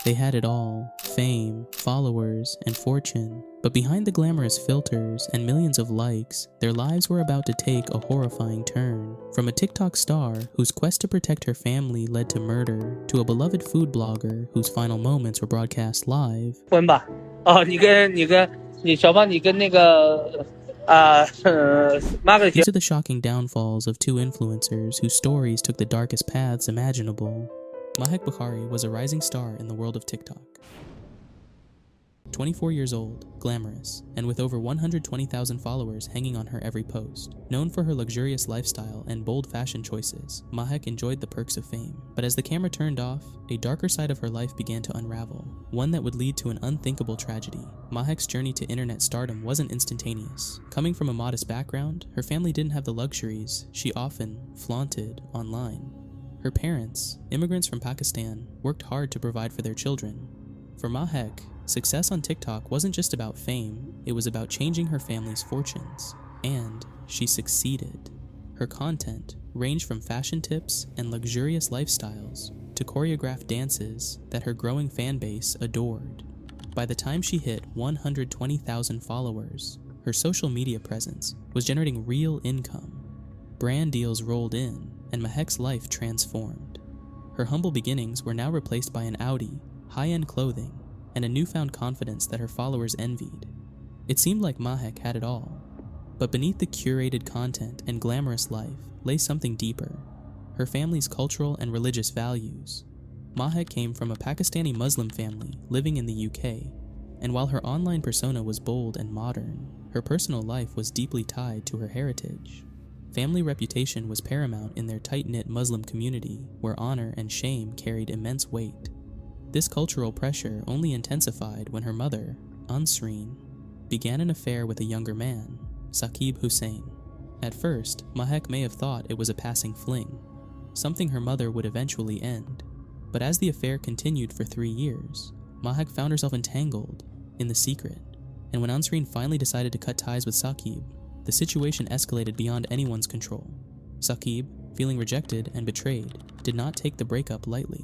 They had it all: fame, followers, and fortune. But behind the glamorous filters and millions of likes, their lives were about to take a horrifying turn. From a TikTok star whose quest to protect her family led to murder, to a beloved food blogger whose final moments were broadcast live. 婚吧？哦，小胖，你跟那个Margaret These are the shocking downfalls of two influencers whose stories took the darkest paths imaginable. Mahek Bukhari was a rising star in the world of TikTok. 24 years old, glamorous, and with over 120,000 followers hanging on her every post. Known for her luxurious lifestyle and bold fashion choices, Mahek enjoyed the perks of fame. But as the camera turned off, a darker side of her life began to unravel, one that would lead to an unthinkable tragedy. Mahek's journey to internet stardom wasn't instantaneous. Coming from a modest background, her family didn't have the luxuries she often flaunted online. Her parents, immigrants from Pakistan, worked hard to provide for their children. For Mahek, success on TikTok wasn't just about fame, it was about changing her family's fortunes. And she succeeded. Her content ranged from fashion tips and luxurious lifestyles to choreographed dances that her growing fan base adored. By the time she hit 120,000 followers, her social media presence was generating real income. Brand deals rolled in, and Mahek's life transformed. Her humble beginnings were now replaced by an Audi, high-end clothing, and a newfound confidence that her followers envied. It seemed like Mahek had it all. But beneath the curated content and glamorous life lay something deeper: her family's cultural and religious values. Mahek came from a Pakistani Muslim family living in the UK, and while her online persona was bold and modern, her personal life was deeply tied to her heritage. Family reputation was paramount in their tight-knit Muslim community, where honor and shame carried immense weight. This cultural pressure only intensified when her mother, Ansreen, began an affair with a younger man, Saqib Hussain. At first, Mahek may have thought it was a passing fling, something her mother would eventually end. But as the affair continued for 3 years, Mahek found herself entangled in the secret, and when Ansreen finally decided to cut ties with Saqib, the situation escalated beyond anyone's control. Saqib, feeling rejected and betrayed, did not take the breakup lightly.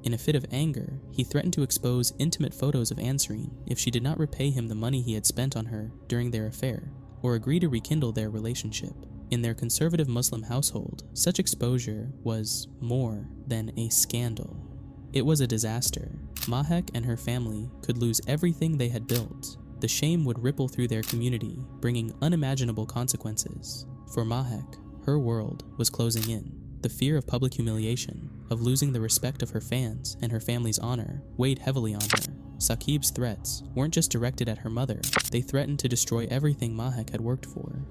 In a fit of anger, he threatened to expose intimate photos of Ansreen if she did not repay him the money he had spent on her during their affair, or agree to rekindle their relationship. In their conservative Muslim household, such exposure was more than a scandal. It was a disaster. Mahek and her family could lose everything they had built. The shame would ripple through their community, bringing unimaginable consequences. For Mahek, her world was closing in. The fear of public humiliation, of losing the respect of her fans and her family's honor, weighed heavily on her. Saqib's threats weren't just directed at her mother, they threatened to destroy everything Mahek had worked for.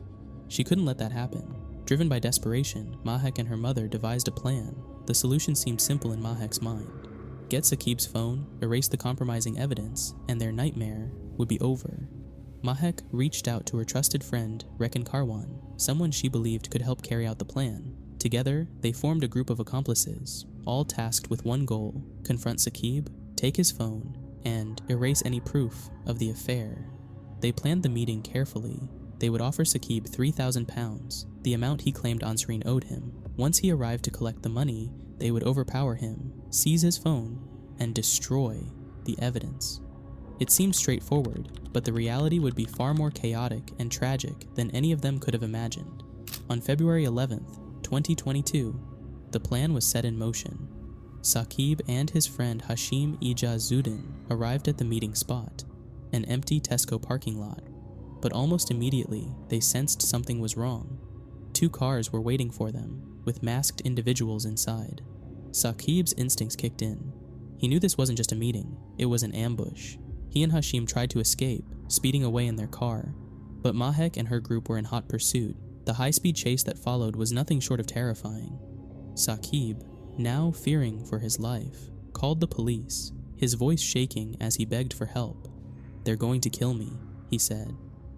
She couldn't let that happen. Driven by desperation, Mahek and her mother devised a plan. The solution seemed simple in Mahek's mind. Get Saqib's phone, erase the compromising evidence, and their nightmare would be over. Mahek reached out to her trusted friend, Rekan Karwan, someone she believed could help carry out the plan. Together, they formed a group of accomplices, all tasked with one goal: confront Saqib, take his phone, and erase any proof of the affair. They planned the meeting carefully. They would offer Saqib £3,000, the amount he claimed Ansreen owed him. Once he arrived to collect the money, they would overpower him, seize his phone, and destroy the evidence. It seemed straightforward, but the reality would be far more chaotic and tragic than any of them could have imagined. On February 11th, 2022, the plan was set in motion. Saqib and his friend Hashim Ijazuddin arrived at the meeting spot, an empty Tesco parking lot. But almost immediately, they sensed something was wrong. 2 cars were waiting for them, with masked individuals inside. Saqib's instincts kicked in. He knew this wasn't just a meeting, it was an ambush. He and Hashim tried to escape, speeding away in their car. But Mahek and her group were in hot pursuit. The high-speed chase that followed was nothing short of terrifying. Saqib, now fearing for his life, called the police, his voice shaking as he begged for help. "They're going to kill me," he said.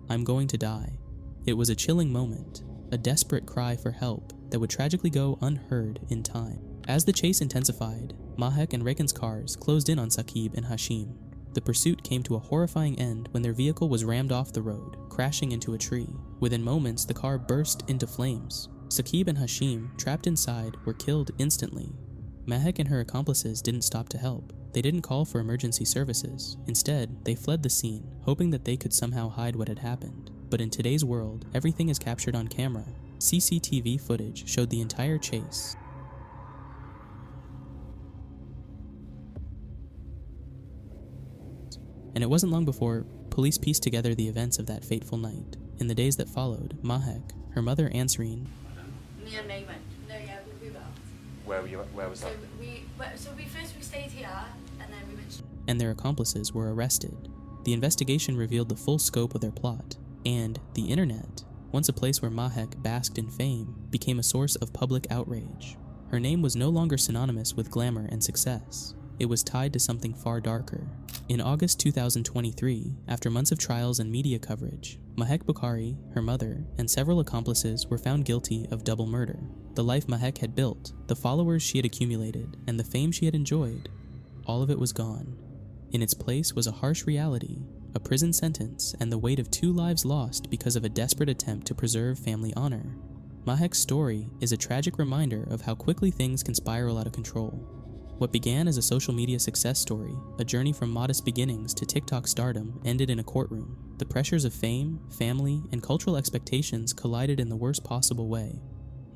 "I'm going to die." It was a chilling moment, a desperate cry for help that would tragically go unheard in time. As the chase intensified, Mahek and Rekan's cars closed in on Saqib and Hashim. The pursuit came to a horrifying end when their vehicle was rammed off the road, crashing into a tree. Within moments, the car burst into flames. Saqib and Hashim, trapped inside, were killed instantly. Mahek and her accomplices didn't stop to help. They didn't call for emergency services. Instead, they fled the scene, hoping that they could somehow hide what had happened. But in today's world, everything is captured on camera. CCTV footage showed the entire chase. And it wasn't long before police pieced together the events of that fateful night. In the days that followed, Mahek, her mother Ansarine, Me and May went. No, yeah, we went. Where was that? So we first stayed here, and then we went. and their accomplices were arrested. The investigation revealed the full scope of their plot, and the internet, once a place where Mahek basked in fame, became a source of public outrage. Her name was no longer synonymous with glamour and success. It was tied to something far darker. In August 2023, after months of trials and media coverage, Mahek Bukhari, her mother, and several accomplices were found guilty of double murder. The life Mahek had built, the followers she had accumulated, and the fame she had enjoyed, all of it was gone. In its place was a harsh reality, a prison sentence, and the weight of 2 lives lost because of a desperate attempt to preserve family honor. Mahek's story is a tragic reminder of how quickly things can spiral out of control. What began as a social media success story, a journey from modest beginnings to TikTok stardom, ended in a courtroom. The pressures of fame, family, and cultural expectations collided in the worst possible way.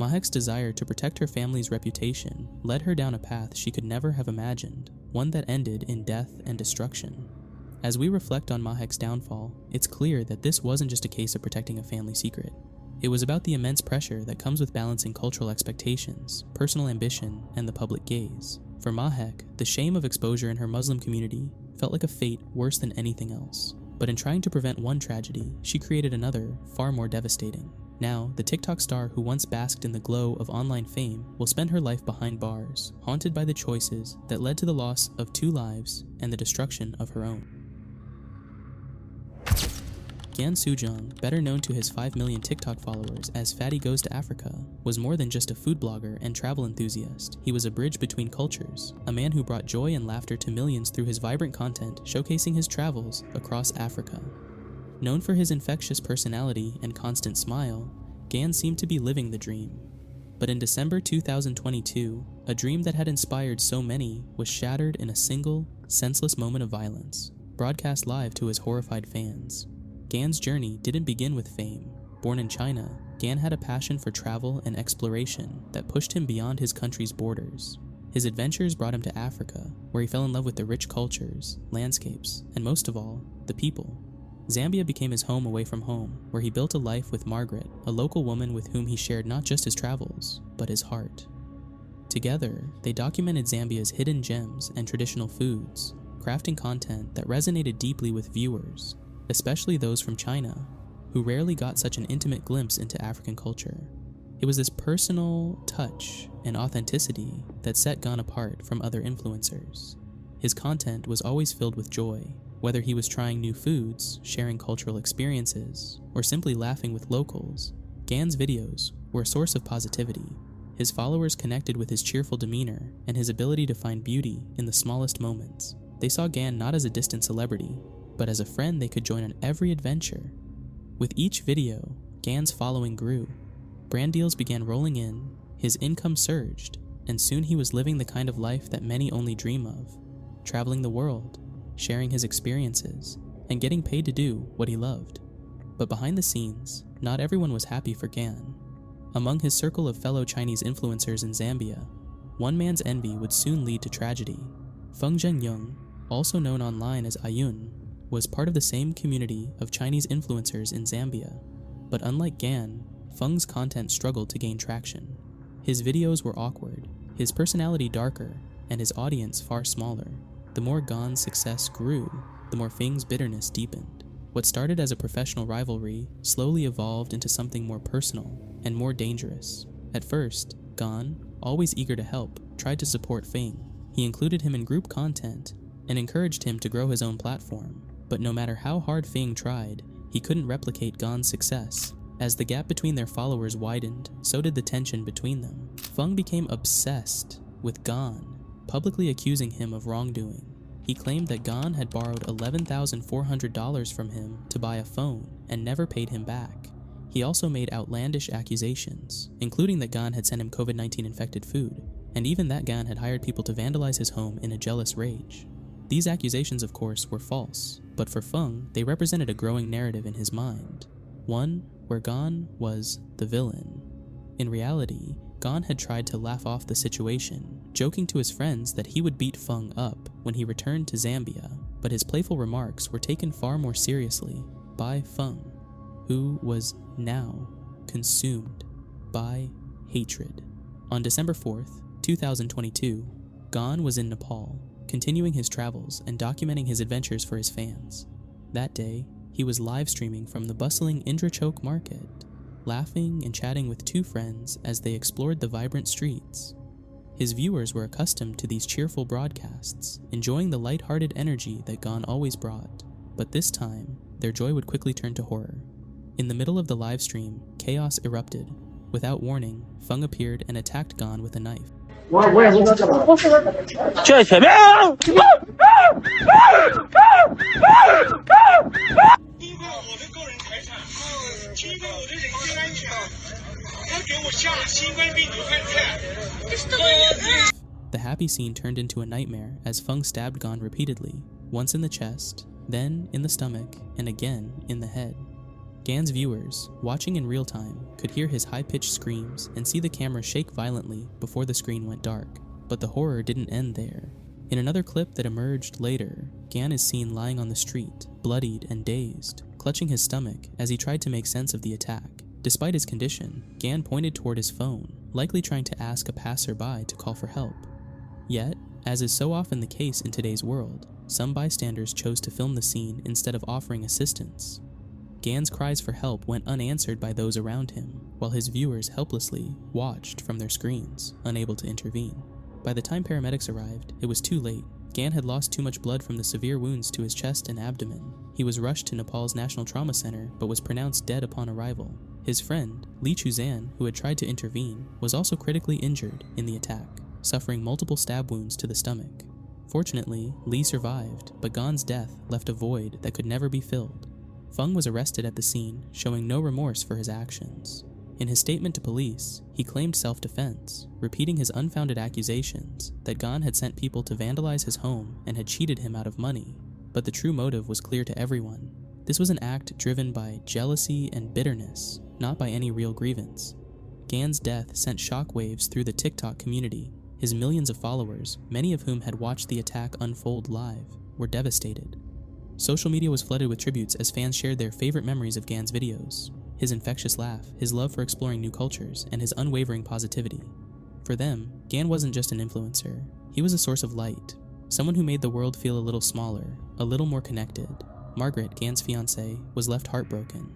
Mahek's desire to protect her family's reputation led her down a path she could never have imagined, one that ended in death and destruction. As we reflect on Mahek's downfall, it's clear that this wasn't just a case of protecting a family secret. It was about the immense pressure that comes with balancing cultural expectations, personal ambition, and the public gaze. For Mahek, the shame of exposure in her Muslim community felt like a fate worse than anything else. But in trying to prevent one tragedy, she created another, far more devastating. Now, the TikTok star who once basked in the glow of online fame will spend her life behind bars, haunted by the choices that led to the loss of 2 lives and the destruction of her own. Gan Sujong, better known to his 5 million TikTok followers as Fatty Goes to Africa, was more than just a food blogger and travel enthusiast. He was a bridge between cultures, a man who brought joy and laughter to millions through his vibrant content showcasing his travels across Africa. Known for his infectious personality and constant smile, Gan seemed to be living the dream. But in December 2022, a dream that had inspired so many was shattered in a single, senseless moment of violence, broadcast live to his horrified fans. Gan's journey didn't begin with fame. Born in China, Gan had a passion for travel and exploration that pushed him beyond his country's borders. His adventures brought him to Africa, where he fell in love with the rich cultures, landscapes, and most of all, the people. Zambia became his home away from home, where he built a life with Margaret, a local woman with whom he shared not just his travels, but his heart. Together, they documented Zambia's hidden gems and traditional foods, crafting content that resonated deeply with viewers, especially those from China, who rarely got such an intimate glimpse into African culture. It was this personal touch and authenticity that set Gan apart from other influencers. His content was always filled with joy, whether he was trying new foods, sharing cultural experiences, or simply laughing with locals. Gan's videos were a source of positivity. His followers connected with his cheerful demeanor and his ability to find beauty in the smallest moments. They saw Gan not as a distant celebrity, but as a friend they could join on every adventure. With each video, Gan's following grew. Brand deals began rolling in, his income surged, and soon he was living the kind of life that many only dream of, traveling the world, sharing his experiences, and getting paid to do what he loved. But behind the scenes, not everyone was happy for Gan. Among his circle of fellow Chinese influencers in Zambia, one man's envy would soon lead to tragedy. Feng Zhengyong, also known online as Ayun, was part of the same community of Chinese influencers in Zambia. But unlike Gan, Feng's content struggled to gain traction. His videos were awkward, his personality darker, and his audience far smaller. The more Gan's success grew, the more Feng's bitterness deepened. What started as a professional rivalry slowly evolved into something more personal and more dangerous. At first, Gan, always eager to help, tried to support Feng. He included him in group content and encouraged him to grow his own platform. But no matter how hard Feng tried, he couldn't replicate Gan's success. As the gap between their followers widened, so did the tension between them. Feng became obsessed with Gan, publicly accusing him of wrongdoing. He claimed that Gan had borrowed $11,400 from him to buy a phone and never paid him back. He also made outlandish accusations, including that Gan had sent him COVID-19 infected food, and even that Gan had hired people to vandalize his home in a jealous rage. These accusations, of course, were false, but for Feng, they represented a growing narrative in his mind, one where Gan was the villain. In reality, Gan had tried to laugh off the situation, joking to his friends that he would beat Feng up when he returned to Zambia, but his playful remarks were taken far more seriously by Feng, who was now consumed by hatred. On December 4th, 2022, Gan was in Nepal, continuing his travels and documenting his adventures for his fans. That day, he was live streaming from the bustling Indrachok market, laughing and chatting with two friends as they explored the vibrant streets. His viewers were accustomed to these cheerful broadcasts, enjoying the light-hearted energy that Gan always brought, but this time, their joy would quickly turn to horror. In the middle of the live stream, chaos erupted. Without warning, Feng appeared and attacked Gan with a knife. 就在前面啊！侵犯我的个人财产，侵犯我的人身安全，他给我下新冠病毒饭菜。 The happy scene turned into a nightmare as Feng stabbed Gan repeatedly, once in the chest, then in the stomach, and again in the head. Gan's viewers, watching in real time, could hear his high-pitched screams and see the camera shake violently before the screen went dark. But the horror didn't end there. In another clip that emerged later, Gan is seen lying on the street, bloodied and dazed, clutching his stomach as he tried to make sense of the attack. Despite his condition, Gan pointed toward his phone, likely trying to ask a passerby to call for help. Yet, as is so often the case in today's world, some bystanders chose to film the scene instead of offering assistance. Gan's cries for help went unanswered by those around him, while his viewers helplessly watched from their screens, unable to intervene. By the time paramedics arrived, it was too late. Gan had lost too much blood from the severe wounds to his chest and abdomen. He was rushed to Nepal's National Trauma Center, but was pronounced dead upon arrival. His friend, Li Chuzan, who had tried to intervene, was also critically injured in the attack, suffering multiple stab wounds to the stomach. Fortunately, Li survived, but Gan's death left a void that could never be filled. Feng was arrested at the scene, showing no remorse for his actions. In his statement to police, he claimed self-defense, repeating his unfounded accusations that Gan had sent people to vandalize his home and had cheated him out of money. But the true motive was clear to everyone. This was an act driven by jealousy and bitterness, not by any real grievance. Gan's death sent shockwaves through the TikTok community. His millions of followers, many of whom had watched the attack unfold live, were devastated. Social media was flooded with tributes as fans shared their favorite memories of Gan's videos. His infectious laugh, his love for exploring new cultures, and his unwavering positivity. For them, Gan wasn't just an influencer. He was a source of light, someone who made the world feel a little smaller, a little more connected. Margaret, Gan's fiancée, was left heartbroken.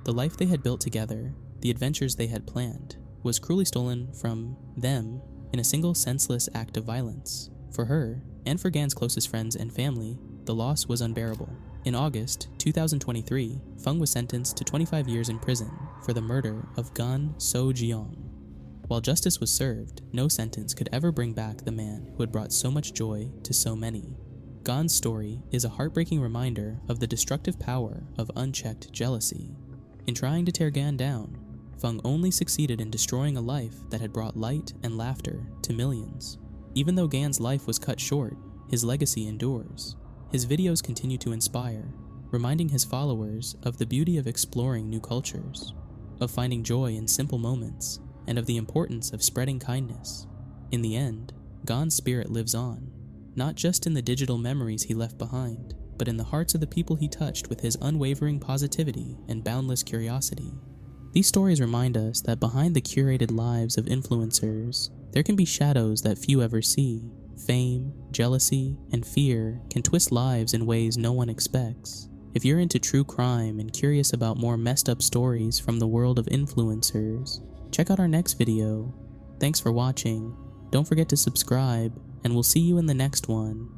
The life they had built together, the adventures they had planned, was cruelly stolen from them in a single senseless act of violence. For her, and for Gan's closest friends and family, the loss was unbearable. In August 2023, Feng was sentenced to 25 years in prison for the murder of Gan So-jeong. While justice was served, no sentence could ever bring back the man who had brought so much joy to so many. Gan's story is a heartbreaking reminder of the destructive power of unchecked jealousy. In trying to tear Gan down, Feng only succeeded in destroying a life that had brought light and laughter to millions. Even though Gan's life was cut short, his legacy endures. His videos continue to inspire, reminding his followers of the beauty of exploring new cultures, of finding joy in simple moments, and of the importance of spreading kindness. In the end, Gan's spirit lives on, not just in the digital memories he left behind, but in the hearts of the people he touched with his unwavering positivity and boundless curiosity. These stories remind us that behind the curated lives of influencers, there can be shadows that few ever see. Fame, jealousy, and fear can twist lives in ways no one expects. If you're into true crime and curious about more messed up stories from the world of influencers, check out our next video. Thanks for watching. Don't forget to subscribe, and we'll see you in the next one.